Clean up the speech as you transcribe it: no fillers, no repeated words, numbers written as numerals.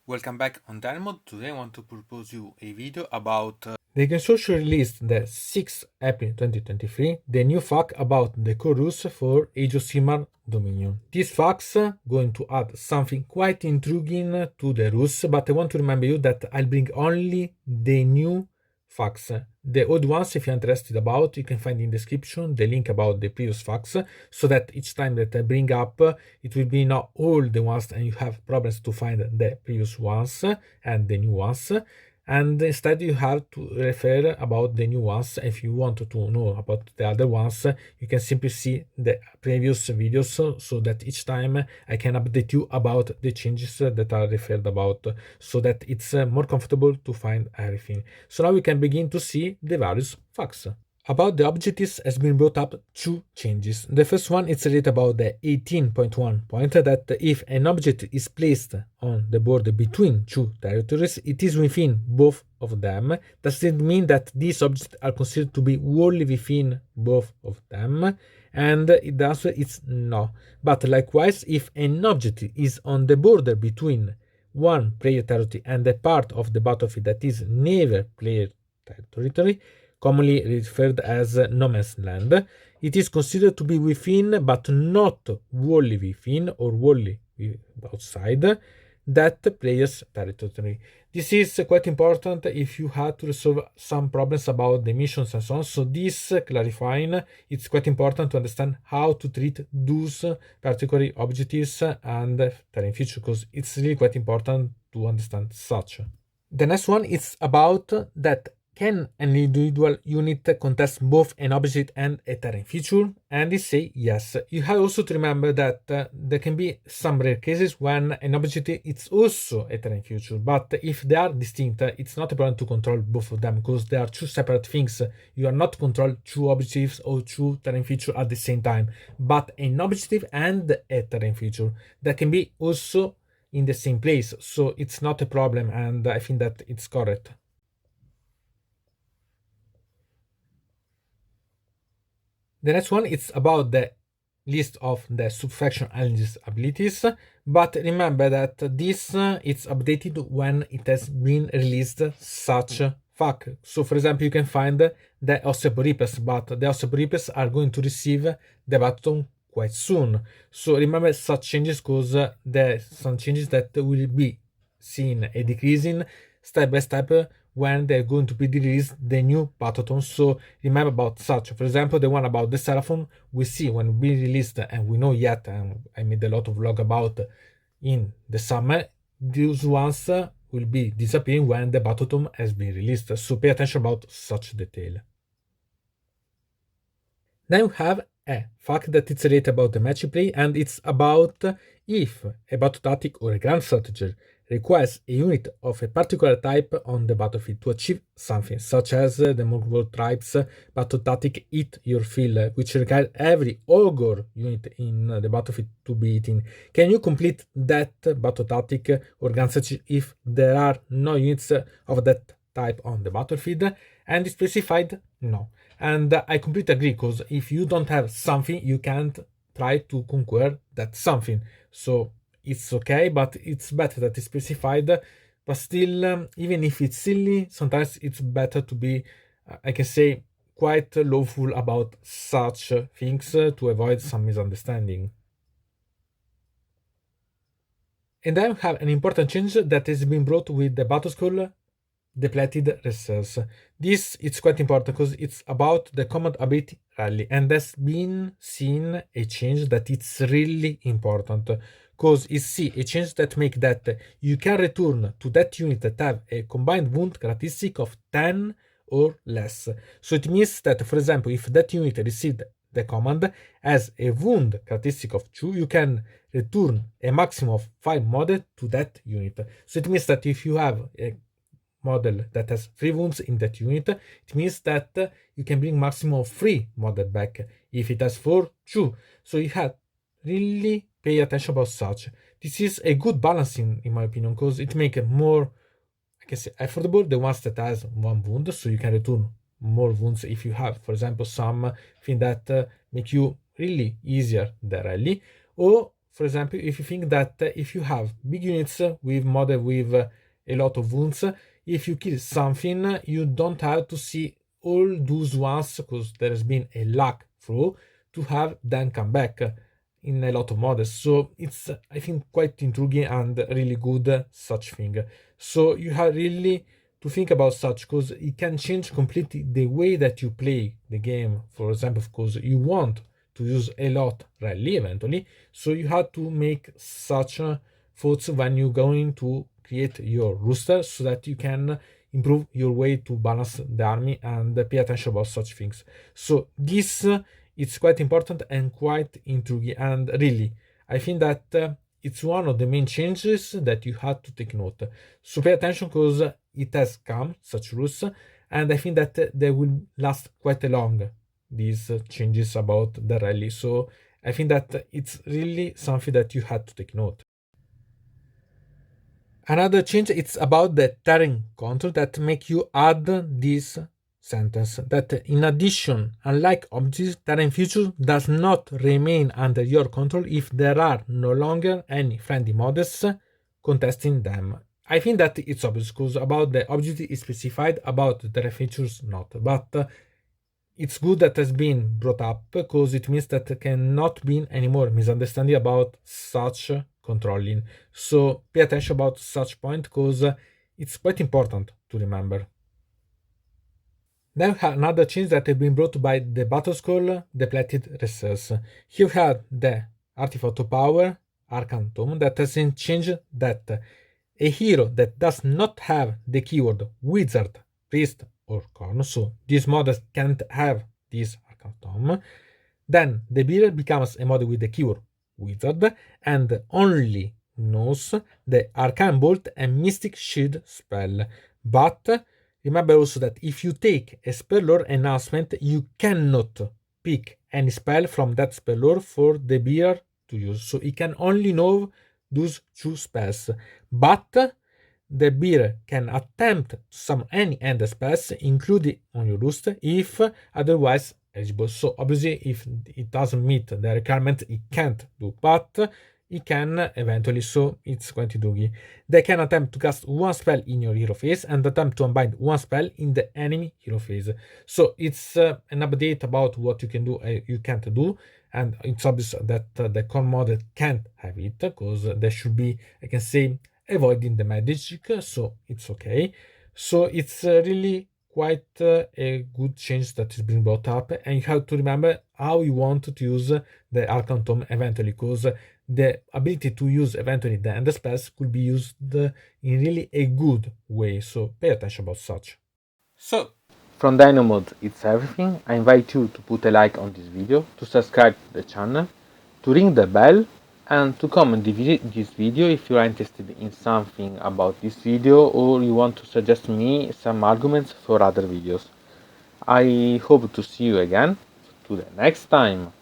Welcome back on Diamond. Today I want to propose you a video about The consortium released the 6th April 2023 the new fact about the core rules for Aegosimar Dominion. These facts going to add something quite intriguing to the rules, but I want to remember you that I'll bring only the new facts. The old ones, if you're interested about, you can find in description the link about the previous facts, so that each time that I bring up, it will be not all the ones and you have problems to find the previous ones and the new ones, and instead you have to refer about the new ones. If you want to know about the other ones, you can simply see the previous videos, so that each time I can update you about the changes that are referred about, so that it's more comfortable to find everything. So now we can begin to see the various facts. About the objectives has been brought up two changes. The first one is related about the 18.1 point that if an object is placed on the border between two territories, it is within both of them. Does it mean that these objects are considered to be wholly within both of them? And the answer is no. But likewise, if an object is on the border between one player territory and a part of the battlefield that is neither player territory, commonly referred as no man's land, it is considered to be within but not wholly within or wholly outside that player's territory. This is quite important if you had to resolve some problems about the missions and so on. So this clarifying, it's quite important to understand how to treat those particular objectives and terrain feature, because it's really quite important to understand such. The next one is about that can an individual unit contest both an object and a terrain feature? And they say yes. You have also to remember that there can be some rare cases when an object is also a terrain feature, but if they are distinct, it's not a problem to control both of them, because they are two separate things. You are not control two objectives or two terrain feature at the same time, but an objective and a terrain feature that can be also in the same place, so it's not a problem, and I think that it's correct. The next one is about the list of the subfaction energies abilities, but remember that this is updated when it has been released such fact. So for example, you can find the Oseboripes, but the Oseboripes are going to receive the button quite soon. So remember such changes, because there are some changes that will be seen a decreasing step by step when they're going to be released the new Pataton. So remember about such. For example, the one about the Seraphon, we see when we released, and we know yet, and I made a lot of vlog about in the summer, those ones will be disappearing when the Pataton has been released. So pay attention about such detail. Then you have a fact that it's related about the match play, and it's about if a battle tactic or a grand strategy requires a unit of a particular type on the battlefield to achieve something, such as the Mongol tribes battle tactic Eat Your Fill, which requires every ogre unit in the battlefield to be eaten. Can you complete that battle tactic or grand strategy if there are no units of that type on the battlefield? And it's specified no. And I completely agree, because if you don't have something, you can't try to conquer that something. So it's okay, but it's better that it's specified. But still, even if it's silly, sometimes it's better to be, I can say, quite lawful about such things to avoid some misunderstanding. And then we have an important change that has been brought with the battle scroll depleted reserves. This is quite important because it's about the command ability rally, and there's been seen a change that it's really important, because it's a change that make that you can return to that unit that have a combined wound characteristic of 10 or less. So it means that, for example, if that unit received the command as a wound characteristic of 2, you can return a maximum of 5 model to that unit. So it means that if you have a model that has 3 wounds in that unit, it means that you can bring maximum of 3 model back. If it has 4, 2. So you have really pay attention about such. This is a good balancing, in my opinion, because it makes it more, I can say, affordable, the ones that has 1 wound, so you can return more wounds if you have, for example, something that make you really easier the rally, or for example, if you think that if you have big units with model with a lot of wounds, if you kill something, you don't have to see all those ones, because there has been a lag through, to have them come back in a lot of models. So it's, I think, quite intriguing and really good such thing. So you have really to think about such, because it can change completely the way that you play the game. For example, because you want to use a lot rally eventually, so you have to make such thoughts when you're going to create your rooster, so that you can improve your way to balance the army and pay attention about such things. So this it's quite important and quite intriguing, and really I think that it's one of the main changes that you have to take note. So pay attention, because it has come such rules, and I think that they will last quite a long, these changes about the rally. So I think that it's really something that you had to take note. Another change, it's about the terrain control that make you add this sentence that in addition, unlike objects, terrain feature does not remain under your control if there are no longer any friendly models contesting them. I think that it's obvious, because about the object is specified, about the terrain features not, but it's good that has been brought up, because it means that there cannot be any more misunderstanding about such controlling. So pay attention about such point, because it's quite important to remember. Then we have another change that has been brought by the battle scroll depleted resource. Here we have the artifact of power Arcane Tome that has been changed, that a hero that does not have the keyword wizard, priest, or corn, so these models can't have this Arcane Tome, then the bearer becomes a model with the keyword wizard and only knows the Arcane Bolt and Mystic Shield spell. But remember also that if you take a spell lore enhancement, you cannot pick any spell from that spell lore for the bearer to use. So he can only know those two spells. But the bearer can attempt to summon any end spells included on your list if otherwise eligible. So obviously if it doesn't meet the requirement, it can't do, but it can eventually, so it's going to do. They can attempt to cast one spell in your hero phase and attempt to unbind one spell in the enemy hero phase. So it's an update about what you can do, you can't do, and it's obvious that the core model can't have it, because there should be, I can say, avoiding the magic, so it's okay. So it's really quite a good change that is being brought up, and you have to remember how you want to use the Arcane Tome eventually, because the ability to use eventually the end spells could be used in really a good way, so pay attention about such. So, From Dynamod, it's everything. I invite you to put a like on this video, to subscribe to the channel, to ring the bell, and to comment this video if you are interested in something about this video or you want to suggest me some arguments for other videos. I hope to see you again. To the next time.